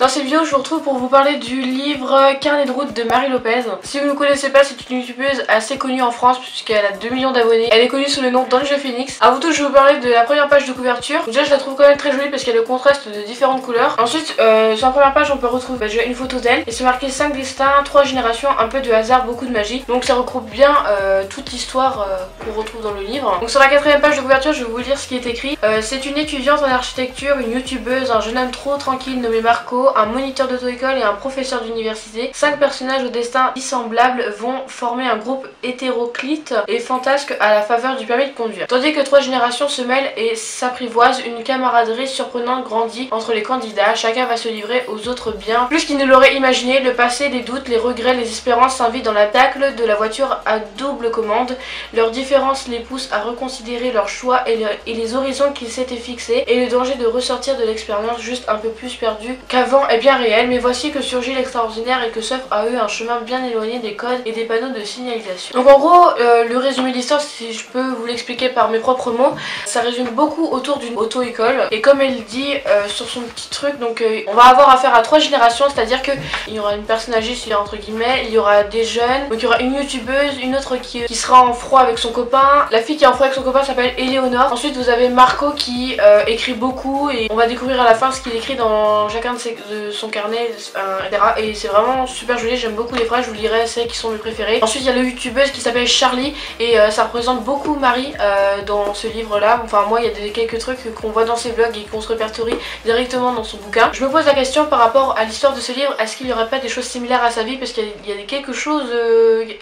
Dans cette vidéo je vous retrouve pour vous parler du livre Carnet de route de Marie Lopez. Si vous ne connaissez pas, c'est une youtubeuse assez connue en France puisqu'elle a 2 millions d'abonnés. Elle est connue sous le nom d'Angel Phoenix. Avant tout je vais vous parler de la première page de couverture. Déjà je la trouve quand même très jolie parce qu'elle a le contraste de différentes couleurs. Ensuite sur la première page on peut retrouver déjà une photo d'elle et c'est marqué 5 destins, 3 générations, un peu de hasard, beaucoup de magie. Donc ça regroupe bien toute l'histoire qu'on retrouve dans le livre. Donc sur la 4ème page de couverture je vais vous lire ce qui est écrit. C'est une étudiante en architecture, une youtubeuse, un jeune homme trop tranquille nommé Marco, un moniteur d'auto-école et un professeur d'université. 5 personnages au destin dissemblables vont former un groupe hétéroclite et fantasque à la faveur du permis de conduire. Tandis que 3 générations se mêlent et s'apprivoisent, une camaraderie surprenante grandit entre les candidats. Chacun va se livrer aux autres bien plus qu'il ne l'aurait imaginé. Le passé, les doutes, les regrets, les espérances s'invitent dans l'attaque de la voiture à double commande. Leurs différences les poussent à reconsidérer leurs choix et les horizons qu'ils s'étaient fixés, et le danger de ressortir de l'expérience juste un peu plus perdu qu'avant est bien réel. Mais voici que surgit l'extraordinaire et que s'offre à eux un chemin bien éloigné des codes et des panneaux de signalisation. Donc en gros le résumé de l'histoire, si je peux vous l'expliquer par mes propres mots, ça résume beaucoup autour d'une auto-école, et comme elle dit sur son petit truc, donc on va avoir affaire à 3 générations, c'est-à-dire que il y aura une personne âgée entre guillemets, il y aura des jeunes, donc il y aura une youtubeuse, une autre qui sera en froid avec son copain. La fille qui est en froid avec son copain s'appelle Éléonore. Ensuite vous avez Marco qui écrit beaucoup, et on va découvrir à la fin ce qu'il écrit dans chacun de son carnet, etc. Et c'est vraiment super joli, j'aime beaucoup les phrases, je vous lirai celles qui sont mes préférées. Ensuite il y a le youtubeuse qui s'appelle Charlie, et ça représente beaucoup Marie dans ce livre là. Enfin moi il y a quelques trucs qu'on voit dans ses vlogs et qu'on se répertorie directement dans son bouquin. Je me pose la question par rapport à l'histoire de ce livre, est-ce qu'il n'y aurait pas des choses similaires à sa vie, parce qu'il y a quelque chose,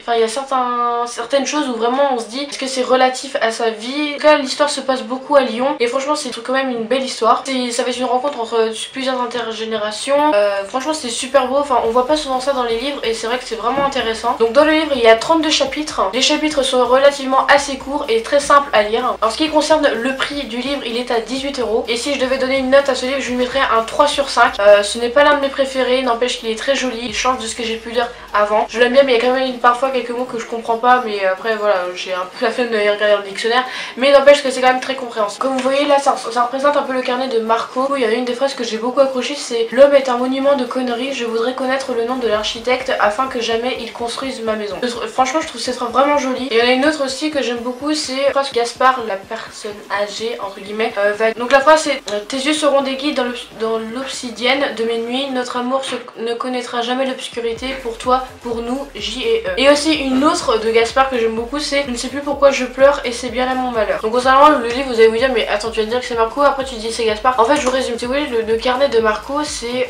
enfin il y a certaines choses où vraiment on se dit est-ce que c'est relatif à sa vie. En tout cas l'histoire se passe beaucoup à Lyon et franchement c'est quand même une belle histoire. Ça va être une rencontre entre plusieurs intergénérations, franchement c'est super beau, enfin on voit pas souvent ça dans les livres et c'est vrai que c'est vraiment intéressant. Donc dans le livre il y a 32 chapitres, les chapitres sont relativement assez courts et très simples à lire. En ce qui concerne le prix du livre, il est à 18 €, et si je devais donner une note à ce livre, je lui mettrais un 3 sur 5. Ce n'est pas l'un de mes préférés, n'empêche qu'il est très joli, il change de ce que j'ai pu lire avant. Je l'aime bien, mais il y a quand même parfois quelques mots que je comprends pas, mais après voilà, j'ai un peu la flemme d'aller regarder dans le dictionnaire, mais n'empêche que c'est quand même très compréhensible. Comme vous voyez là, ça représente un peu le carnet de Marco. Il y a une des phrases que j'ai beaucoup accroché, c'est: l'homme est un monument de conneries, je voudrais connaître le nom de l'architecte afin que jamais il construise ma maison. Franchement je trouve cette phrase vraiment jolie. Et il y en a une autre aussi que j'aime beaucoup, c'est la phrase Gaspard, la personne âgée entre guillemets, donc la phrase c'est: tes yeux seront des guides dans l'obsidienne de mes nuits, notre amour ne connaîtra jamais l'obscurité, pour toi, pour nous, J et E. Et aussi une autre de Gaspard que j'aime beaucoup, c'est: je ne sais plus pourquoi je pleure et c'est bien là mon malheur. Donc concernant le livre, vous allez vous dire mais attends, tu vas dire que c'est Marco, après tu dis c'est Gaspard. En fait je vous résume, si vous voulez le carnet de Marco, c'est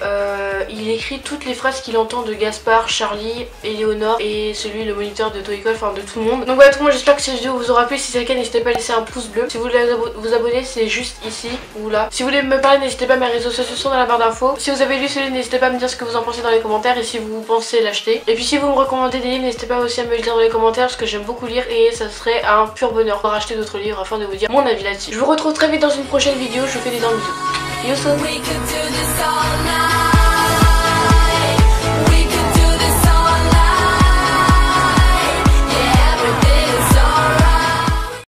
il écrit toutes les phrases qu'il entend de Gaspard, Charlie, Éléonore et celui le moniteur de auto-école, enfin de tout le monde. Donc voilà tout le monde, j'espère que cette vidéo vous aura plu. Si c'est le cas, n'hésitez pas à laisser un pouce bleu. Si vous voulez vous abonner, c'est juste ici ou là. Si vous voulez me parler, n'hésitez pas, mes réseaux sociaux sont dans la barre d'infos. Si vous avez lu ce livre, n'hésitez pas à me dire ce que vous en pensez dans les commentaires et si vous pensez l'acheter. Et puis si vous me recommandez des livres, n'hésitez pas aussi à me le dire dans les commentaires parce que j'aime beaucoup lire et ça serait un pur bonheur de racheter d'autres livres afin de vous dire mon avis là-dessus. Je vous retrouve très vite dans une prochaine vidéo, je vous fais des grands bisous. Yo, so.